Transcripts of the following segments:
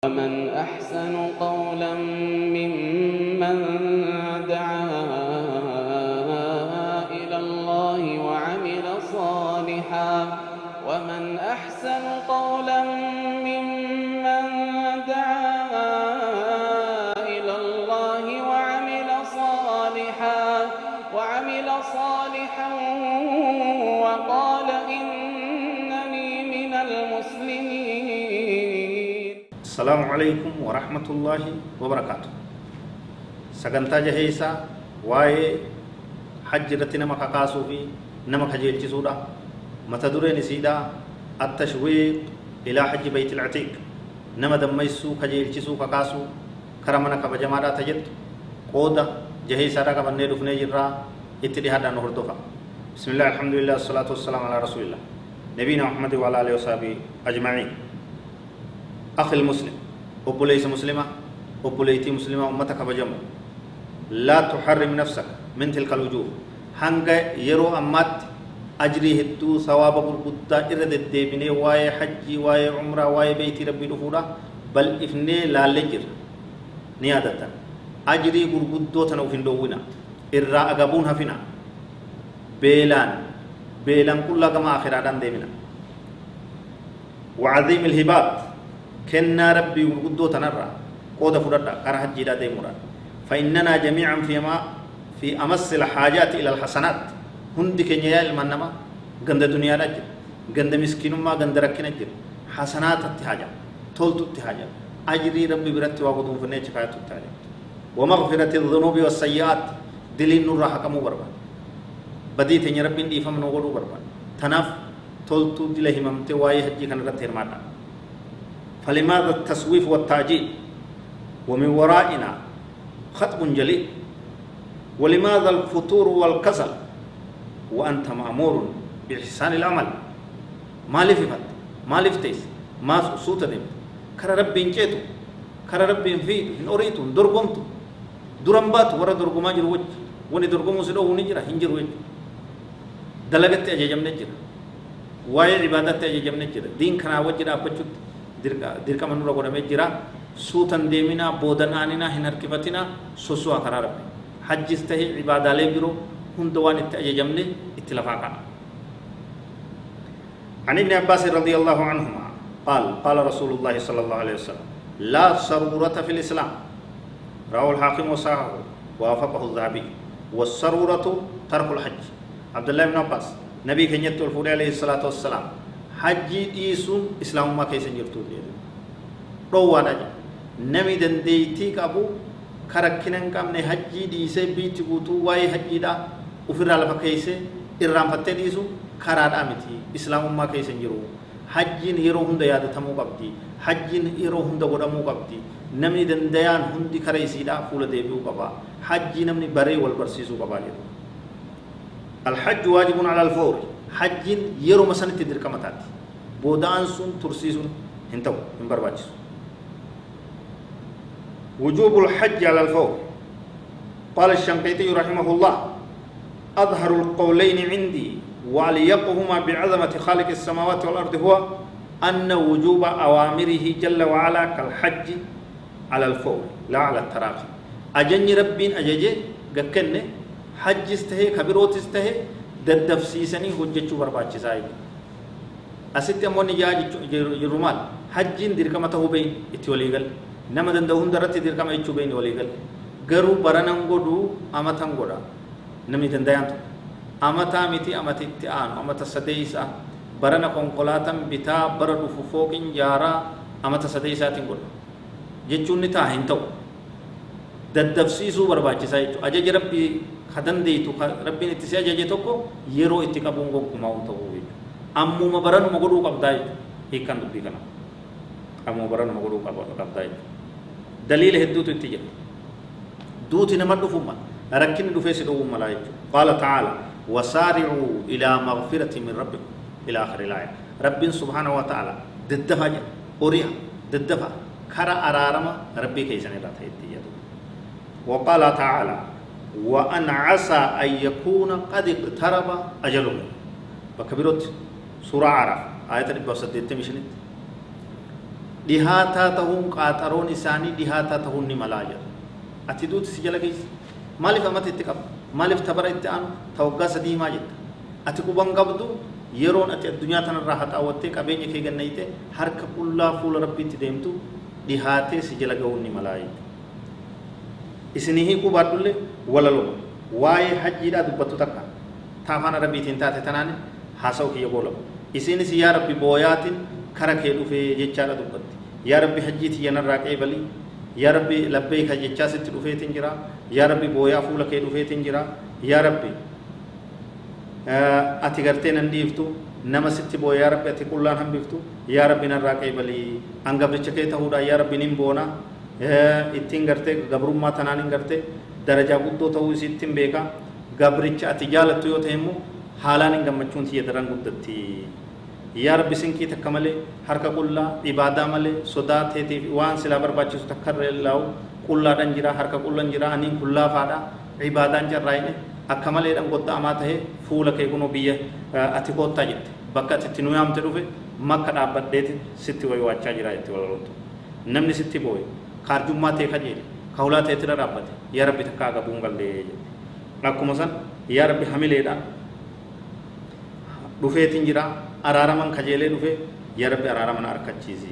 ومن أحسن قولا ممن دعا إلى الله وعمل صالحا ومن أحسن قولا ممن دعا إلى الله وعمل صالحا وقال إنني من المسلمين. السلام عليكم ورحمة الله وبركاته. سجنتا جهيسا واي حجرتنا مكاكاسو في نمك هجيل جسودا متدوري نسيدا التشويق إلى حج بيت العتيق نما دميسو هجيل جسو كاكاسو كرمنا كبجمادا تجد قودا جهيسا راكا بني دفني جرا اتدهادا نهردوفا. بسم الله الحمد لله والصلاة والسلام على رسول الله نبينا محمد وعلى آله وصحبه أجمعين. أخي المسلم أبوليس مسلمة أبوليتي مسلمة أمتك بجمع لا تحرم نفسك من تلك الوجوه هنگا يرو أمات أجري هدو ثواب القدة إرد الدبني واي حجي واي عمره واي بيت ربي دفورا بل إفني لا لجر نيادة أجري القدة تنوفين دوونا إرى أقبون هفنا بيلان كل كما آخران ديمنا وعظيم الهبات كنا ربي وقدو تنرى قود فردا كره جيدا ديمورا فإننا جميعا في أمس الحاجات إلى الحسنات هندي كنيا المنما غند دنيا نجر غند مسكين ما غند ركنا نجر حسنات التهاجة تولت التهاجة أجري ربي برت وقدو فنيج كايت التهاجة ومغفرة الذنوب والسيئات دلين نور حكمو بربا بدي تني ربي دي فم نقولو بربا تناف تولت دله ممت واي حجي كن رتير ماتا. فلماذا التسويف والتعجيل ومن ورائنا خطب جليل ولماذا الفتور والكسل وأنت مأمور بإحسان العمل ما لفت ما لفتيس ما صوت دم كر ربي انجيتو كر ربي انفيد إن أريتو درقمتو درمبات ورا درقما جروج وني درقمو سدو ونجرا هنجر وج دلغت أججم نجرا واي عبادات أججم نجرا دين كنا وجرا بچوت dirka manura godhame jira suutan deemina boodan aanina hin harkifatina sosua karaa rabbi hajjis tahi ibaadaalee biroo hunda waan itti ajajamne itti lafaa ka'a. عن ابن عباس رضي الله عنهما قال رسول الله صلى الله عليه وسلم لا سرورة في الإسلام رواه الحاكم وصححه ووافقه الذهبي والسرورة ترك الحج. عبد الله بن عباس نبي كنيت الفوري عليه الصلاة والسلام حجي إيسون إسلام ما كيسن جرتو دي روان أجي نمي دنديتي كابو كاركينن كام نه حجي ديسه بيت بوتو واي حجي دا وفر على فكيسه إرام فتة ديسو كاراد أمتي إسلام ما كيسن جرو حجي نيرو هند ياد ثمو قبدي حجي نيرو هند غدمو قبدي نمي دنديان هندي كريسي دا فول ديبيو قبا حجي نمني بري والبرسيسو قبا الحج واجب على الفور حجين يرو مسنة تدرك متات بودان سون ترسيسون هنتو من برباجس وجوب الحج على الفور. قال الشنقيطي رحمه الله أظهر القولين عندي وأليقهما بعظمة خالق السماوات والأرض هو أن وجوب أوامره جل وعلا كالحج على الفور لا على التراخي. أجني ربين أججي قكني حج استهي كبيروت استهي ددفسيسني هججو برباچسا اي اسيت اموني جاج يرمال حجين دركمته بين اتوليغل نما دندهون درت دركم ايچو بين وليغل غرو برنن غدو امتن غدا نمي دنديانت امتا ميتي امتي ان امتا سديسا برنا كونكولاتم بتا بردو فوقين جارا امتا سديسا تنغول جچوني تا هنتو ددفسيسو برباچسا ايچو اجج ربي خدن ديتو ربي نتسيا جاجتوكو يرو اتقابونغو كماو تووي امو مبرن مغدو قبداي هيكان دبي كنا امو مبرن مغدو قبداي دليل هدوت اتجا دوت نمدو فما ركن دو فيس دو ملائك. قال تعالى وسارعوا الى مغفرة من ربكم الى اخر الايه. رب سبحانه وتعالى ددفا اوريا ددفا خرا ارارما ربي كيسن رات اتجا. وقال تعالى وأن عسى أن يكون قد اقترب أجله بكبيرت سورة عرف آية البصد ديت مشنت دهاتا تهون قاطرون إساني دهاتا تهون نملاجر أتدوت سجل كيس مالف أمت اتقاب مالف تبر اتعان توقع سدي ماجد أتقبان قبضو يرون أتي الدنيا تنراحت أوتك أبين كي جنيته حرك الله فول ربي تديمتو دهاتي سجل كهون نملاجر إسنيه كو بادله ولا لو واي حج دا دبتو تكا تافانا ربي تنتاتي تناني حاسو كي يقولو إسيني يا ربي بوياتين كركي دفه جچارا دبت يا ربي حجيتي ينرا قيبلي يا ربي لبيك جچا ست دفه تنجرا يا ربي بويا فول كي دفه تنجرا يا ربي ati gartee nan dhiiftu nama sitti boo yaa rabbi ati qullaan hambiftu yaa rabbi narraa qeebalii angabricha kee ta'uudha yaa rabbi nin boona ittiin gartee gabrummaa tanaan hin gartee darajaa guddoo ta'uu isittiin beeka gabricha ati jaalattu yoo ta'e immoo haalaan hin gammachuun tiyya daran guddatti yaa rabbi sinkii takka malee harka qullaa ibaadaa malee sodaa teetiif waan silaa barbaachisu takka irra laa'u qullaadhaan jira harka qullaan jira aniin qullaafaadha ibaadaan jarraa'ine akka maleedhaan godha'amaa ta'e fuula kee kunoo biyya ati koottaa jette bakka ati itti nu yaamte dhufe makka dhaabbadheeti sitti wayi waachaa jira itti walaloota namni sitti booye kaarjummaa ta'e kajeele kaulaa ta'e tira dhaabbate yaa rabbi takka agabuun gallee akkuma san yaa rabbi hamileedhaan dhufeetiin jira araaraman kajeelee dhufe yaa rabbi araaraman harkachiisi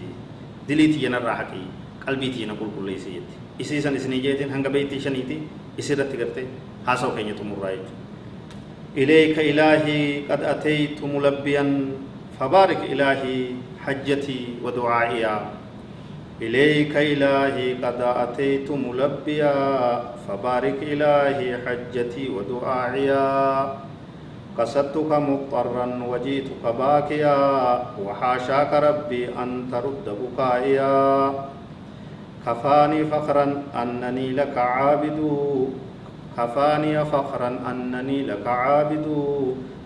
dilii tiyyanarraa haqii qalbii tiyyana qulqulleessi jetti isiisan isinii jeetiin hanga beeytii shaniiti isirratti gartee حاسو كين يتمرّايت إليك إلهي قد أتيت ملبيا فبارك إلهي حجتي ودعائي إليك إلهي قد أتيت ملبيا فبارك إلهي حجتي ودعائي قصدتك مضطرا وجيتك باكيا وحاشاك ربي أن ترد بكائيا كفاني فخرا أنني لك عابد كفاني فخرا أنني لك عابد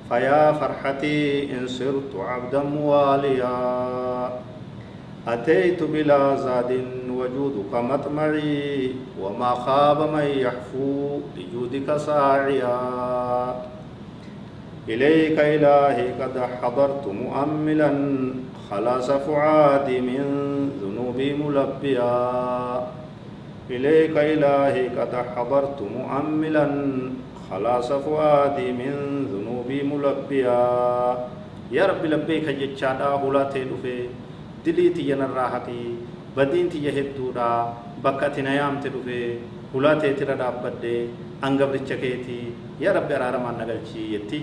فيا فرحتي إن صرت عبدا مواليا أتيت بلا زاد وجودك مطمعي وما خاب من يحفو لجودك ساعيا إليك إلهي قد حضرت مؤملا خلاص فعادي من ذنوبي ملبيا إليك إلهي قد حضرت مؤملا خلاص فؤادي من ذنوبي ملبيا يا رب لبيك جتشادا هلاتي دفي دليتي ينراحتي بدينتي يهدودا بكتنا يامتي دفي هلاتي تردا بدي أنغبريتش كيتي يا رب أرارمان نغلشي يتي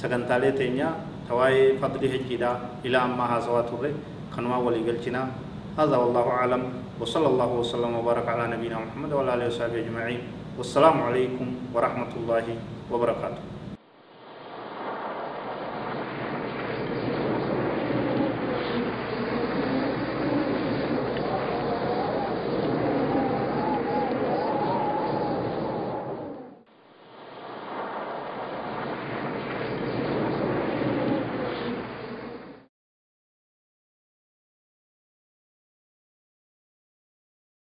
سغنتالي تينيا تواي فضل هجيدا إلى أما هاسواتور كنوا ولي غلشنا هذا والله أعلم وصلى الله وسلم وبارك على نبينا محمد وعلى آله وصحبه أجمعين والسلام عليكم ورحمة الله وبركاته.